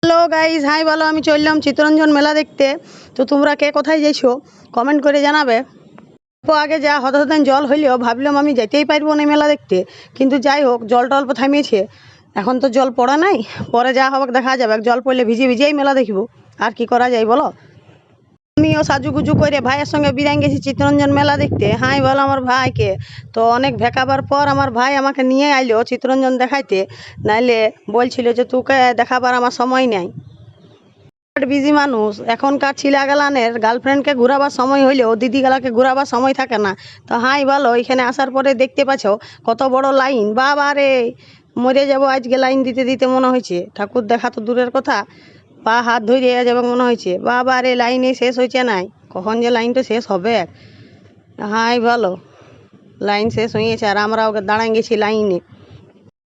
Hello guys, high বলো। আমি চললাম চিত্তরঞ্জন মেলা দেখতে। তো তোমরা কে কোথায় যাইছো কমেন্ট করে জানাবে। আগে যা হঠাৎ জল হইলেও ভাবলাম আমি যেতেই পারবো না মেলা দেখতে, কিন্তু যাই হোক জলটা অল্প থামিয়েছে। এখন তো জল পড়া নাই, পরে যা হবে দেখা যাবে। জল পড়লে ভিজে ভিজেই মেলা দেখব, আর কি করা যায় বলো। আমিও সাজুগুজু করে ভাইয়ের সঙ্গে বিরান গেছি চিত্তরঞ্জন মেলা দেখতে। হাই বলো আমার ভাইকে। তো অনেক ভেকাবার পর আমার ভাই আমাকে নিয়ে আইলো চিত্তরঞ্জন দেখাইতে, নাইলে বলছিল যে তোকে দেখাবার আমার সময় নেই। বিজি মানুষ এখনকার ছিলাগালানের গার্লফ্রেন্ডকে ঘুরাবার সময় হইলেও দিদিগালাকে ঘুরাবার সময় থাকে না। তো হাই বলো, এখানে আসার পরে দেখতে পাচ্ছ কত বড় লাইন। বাবা রে, মরে যাবো আজকে লাইন দিতে দিতে। মনে হয়েছে ঠাকুর দেখা তো দূরের কথা, পা হাত ধরে যাবে মনে হয়েছে। বাবা রে, লাইনে শেষ হয়েছে নাই, কখন যে লাইনটা শেষ হবে। হাই বলো, লাইন শেষ হয়েছে আর আমরা ওকে দাঁড়াই গেছি লাইনে।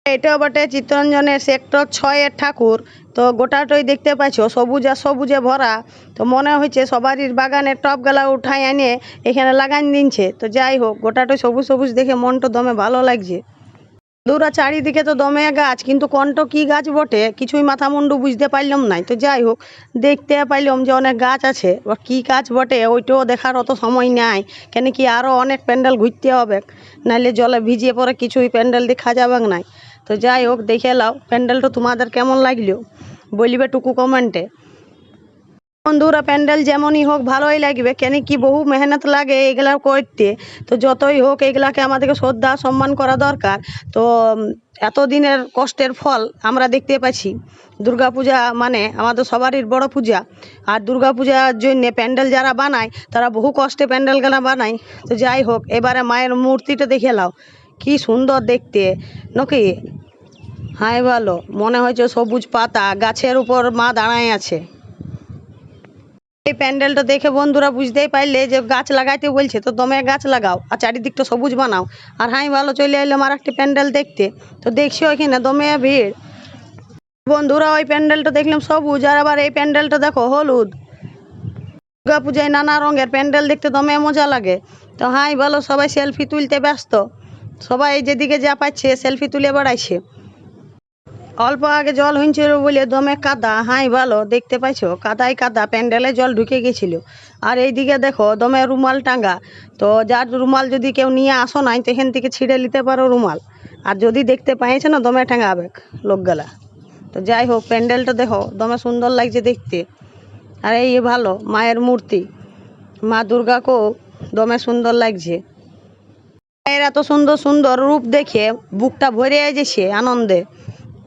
এটাও বটে চিত্তরঞ্জনের সেক্টর 6-এর ঠাকুর। তো গোটাটাই দেখতে পাচ্ছ সবুজ আর সবুজে ভরা। তো মনে হচ্ছে সবারই বাগানের টপগালা উঠাই এনে এখানে লাগান দিনছে। তো যাই হোক, গোটাটাই সবুজ সবুজ দেখে মনটা দমে ভালো লাগছে। দূরা চারিদিকে তো দমে গাছ, কিন্তু কোনটা কি গাছ বটে কিছুই মাথা মুন্ডু বুঝতে পারলাম নাই। তো যাই হোক, দেখতে পাইলাম যে অনেক গাছ আছে, বা কী গাছ বটে ওইটাও দেখার অত সময় নাই। কেন কি আরও অনেক প্যান্ডেল ঘুরতে হবে, নাহলে জলে ভিজিয়ে পরে কিছুই প্যান্ডেল দেখা যাবে নাই। তো যাই হোক, দেখে লাও প্যান্ডেলটা তোমাদের কেমন লাগলো বলিবে টুকু কমেন্টে। বন্ধুরা, প্যান্ডেল যেমনই হোক ভালোই লাগবে, কেন কি বহু মেহনত লাগে এগুলা করতে। তো যতই হোক এগুলাকে আমাদেরকে শ্রদ্ধা সম্মান করা দরকার। তো এতদিনের কষ্টের ফল আমরা দেখতে পাচ্ছি। দুর্গাপূজা মানে আমাদের সবারই বড় পূজা, আর দুর্গাপূজার জন্য প্যান্ডেল যারা বানায় তারা বহু কষ্টে প্যান্ডেলগুলা বানায়। তো যাই হোক, এবারে মায়ের মূর্তিটা দেখে নাও, কি সুন্দর দেখতে নাকি। হাই ভালো, মনে হয়েছে সবুজ পাতা গাছের উপর মা দাঁড়ায় আছে। এই প্যান্ডেলটা দেখে বন্ধুরা বুঝতেই পারলে যে গাছ লাগাইতে বলছে, তো দমে গাছ লাগাও আর চারিদিকটা সবুজ বানাও। আর হাই ভালো, চলে এলাম আর একটি প্যান্ডেল দেখতে। তো দেখছি ওইখানে দমে ভিড়। বন্ধুরা, ওই প্যান্ডেলটা দেখলাম সবুজ, আর আবার এই প্যান্ডেলটা দেখো হলুদ। দুর্গা পূজায় নানা রঙের প্যান্ডেল দেখতে দমে মজা লাগে। তো হাই ভালো, সবাই সেলফি তুলতে ব্যস্ত। সবাই যেদিকে যা পাচ্ছে সেলফি তুলে বেড়াইছে। অল্প আগে জল হয়েছিল বলে দমে কাদা। হাই ভালো, দেখতে পাইছো কাদায় কাদা, প্যান্ডেলে জল ঢুকে গেছিল। আর এইদিকে দেখো দমে রুমাল টাঙ্গা। তো যার রুমাল যদি কেউ নিয়ে আসো নাই, তো এখান থেকে ছিঁড়ে নিতে পারো রুমাল। আর যদি দেখতে পাইছে না, দমে টাঙ্গাবে লোকগুলা। তো যাই হোক, প্যান্ডেলটা দেখো দমে সুন্দর লাগছে দেখতে। আর এই ভালো মায়ের মূর্তি, মা দুর্গাকেও দমে সুন্দর লাগছে। মায়ের এত সুন্দর সুন্দর রূপ দেখে বুকটা ভরে যাচ্ছে আনন্দে।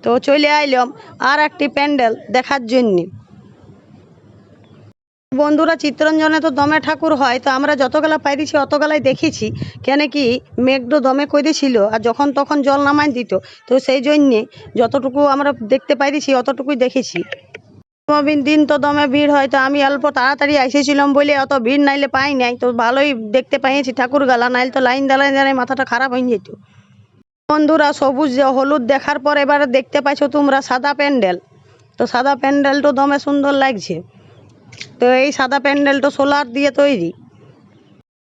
তো চলে আইলাম আর একটি প্যান্ডেল দেখার জন্য। বন্ধুরা, চিত্তরঞ্জনে তো দমে ঠাকুর হয়, তো আমরা যতগুলা পাইছি অতগুলাই দেখেছি। কেন কি মেঘডো দমে করেছিল আর যখন তখন জল নামাই দিত। তো সেই জন্যে যতটুকু আমরা দেখতে পাইছি অতটুকুই দেখেছি। দিন তো দমে ভিড় হয়, তো আমি অল্প তাড়াতাড়ি এসেছিলাম বলে অত ভিড় নাইলে পাই নাই। তো ভালোই দেখতে পাইছি ঠাকুর গালা, নাইলে তো লাইন দাঁড়ায় দাঁড়ায় মাথাটা খারাপ হয়ে যেত। বন্ধুরা, সবুজ হলুদ দেখার পর এবারে দেখতে পাইছো তোমরা সাদা প্যান্ডেল। তো সাদা প্যান্ডেলটা দমে সুন্দর লাগছে। তো এই সাদা প্যান্ডেলটা সোলার দিয়ে তৈরি।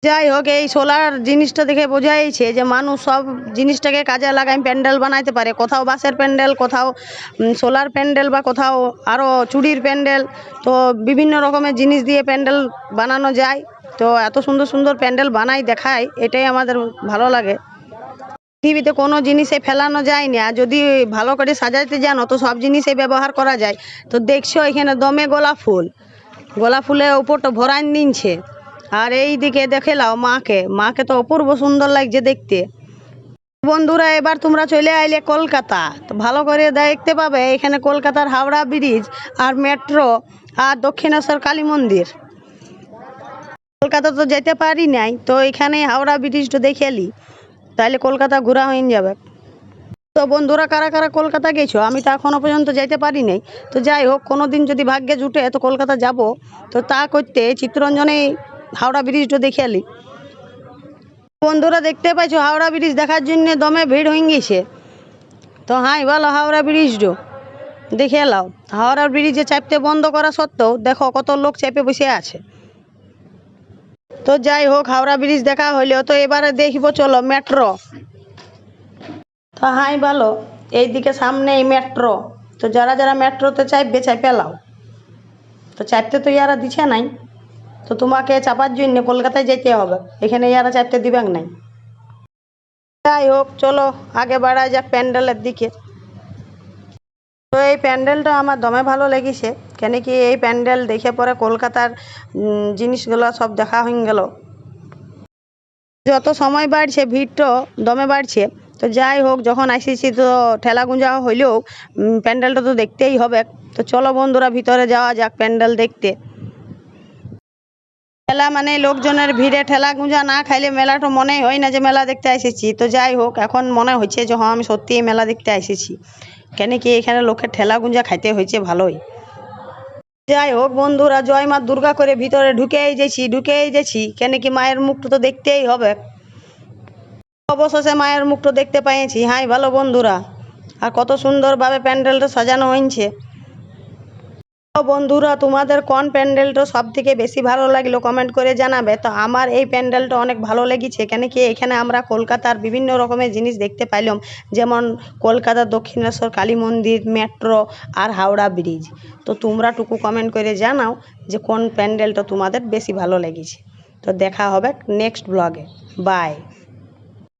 যাই হোক, এই সোলার জিনিসটা দেখে বোঝাইছে যে মানুষ সব জিনিসটাকে কাজে লাগাই প্যান্ডেল বানাইতে পারে। কোথাও বাঁশের প্যান্ডেল, কোথাও সোলার প্যান্ডেল, বা কোথাও আরও চুড়ির প্যান্ডেল। তো বিভিন্ন রকমের জিনিস দিয়ে প্যান্ডেল বানানো যায়। তো এত সুন্দর সুন্দর প্যান্ডেল বানাই দেখায়, এটাই আমাদের ভালো লাগে। পৃথিবীতে কোনো জিনিসে ফেলানো যায় না, যদি ভালো করে সাজাতে জানো তো সব জিনিসে ব্যবহার করা যায়। তো দেখছো এখানে দমে গোলাপ ফুল, গোলাপ ফুলের উপরটা ভরান দিনছে। আর এই দিকে দেখে লাও মাকে, মাকে তো অপূর্ব সুন্দর লাগছে দেখতে। বন্ধুরা, এবার তোমরা চলে আইলে কলকাতা। তো ভালো করে দেখতে পাবে এখানে কলকাতার হাওড়া ব্রিজ আর মেট্রো আর দক্ষিণেশ্বর কালী মন্দির। কলকাতা তো যেতে পারি নাই, তো এখানে হাওড়া ব্রিজটা দেখে এলি, তাহলে কলকাতা ঘোরা হয়ে যাবে। তো বন্ধুরা, কারা কারা কলকাতা গেছো? আমি তো এখনও পর্যন্ত যাইতে পারি নাই। তো যাই হোক, কোনো দিন যদি ভাগ্যে জুটে তো কলকাতা যাব। তো তা করতে চিত্তরঞ্জনে হাওড়া ব্রিজটা দেখে এলি। বন্ধুরা, দেখতে পাইছো হাওড়া ব্রিজ দেখার জন্য দমে ভিড় হয়ে গেছে। তো হাই ভালো, হাওড়া ব্রিজটা দেখে এলাও। হাওড়া ব্রিজে চাপতে বন্ধ করা সত্ত্বেও দেখো কত লোক চেপে বসে আছে। তো যাই হোক, হাওড়া ব্রিজ দেখা হইলেও তো এবারে দেখবো চলো মেট্রো। তো হাই ভালো, এইদিকে সামনে এই মেট্রো। তো যারা যারা মেট্রোতে চাপবে চাপে লাও, তো চাপতে তো ইয়ারা দিছে নাই, তো তোমাকে চাপার জন্য কলকাতায় যেতে হবে, এখানে ইয়ারা চাপতে দিবেন নাই। যাই হোক, চলো আগে বাড়া যাক প্যান্ডেলের দিকে। তো এই প্যান্ডেলটা আমার দমে ভালো লেগেছে, কেন কি এই প্যান্ডেল দেখে পরে কলকাতার জিনিসগুলো সব দেখা হয়ে গেল। যত সময় বাড়ছে ভিড়টা দমে বাড়ছে। তো যাই হোক, যখন আসিছি তো ঠেলা গুঁজা হইলেও প্যান্ডেলটা তো দেখতেই হবে। তো চলো বন্ধুরা, ভিতরে যাওয়া যাক প্যান্ডেল দেখতে। মেলা মানে লোকজনের ভিড়ে ঠেলা গুঁজা না খাইলে মেলাটা মনেই হয় না যে মেলা দেখতে এসেছি। তো যাই হোক, এখন মনে হচ্ছে যে হ্যাঁ আমি সত্যিই মেলা দেখতে এসেছি, কেন কি এখানে লোকের ঠেলা গুঁজা খাইতে হয়েছে ভালোই। যাই হোক বন্ধুরা, জয় মা দুর্গা করে ভিতরে ঢুকেই গেছি, কেন কি মায়ের মুখটা তো দেখতেই হবে। অবশেষে মায়ের মুখটা দেখতে পেয়েছি। হাই ভালো বন্ধুরা, আর কত সুন্দরভাবে প্যান্ডেলটা সাজানো হয়েছে। বন্ধুরা, তোমাদের কোন প্যান্ডেলটা সব থেকে বেশি ভালো লাগলো কমেন্ট করে জানাবে। তো আমার এই প্যান্ডেলটা অনেক ভালো লেগেছে, কেন কি এখানে আমরা কলকাতার বিভিন্ন রকমের জিনিস দেখতে পাইলাম, যেমন কলকাতার দক্ষিণেশ্বর কালী মন্দির, মেট্রো আর হাওড়া ব্রিজ। তো তোমরা টুকু কমেন্ট করে জানাও যে কোন প্যান্ডেলটা তোমাদের বেশি ভালো লেগেছে। তো দেখা হবে নেক্সট ব্লগে। বাই।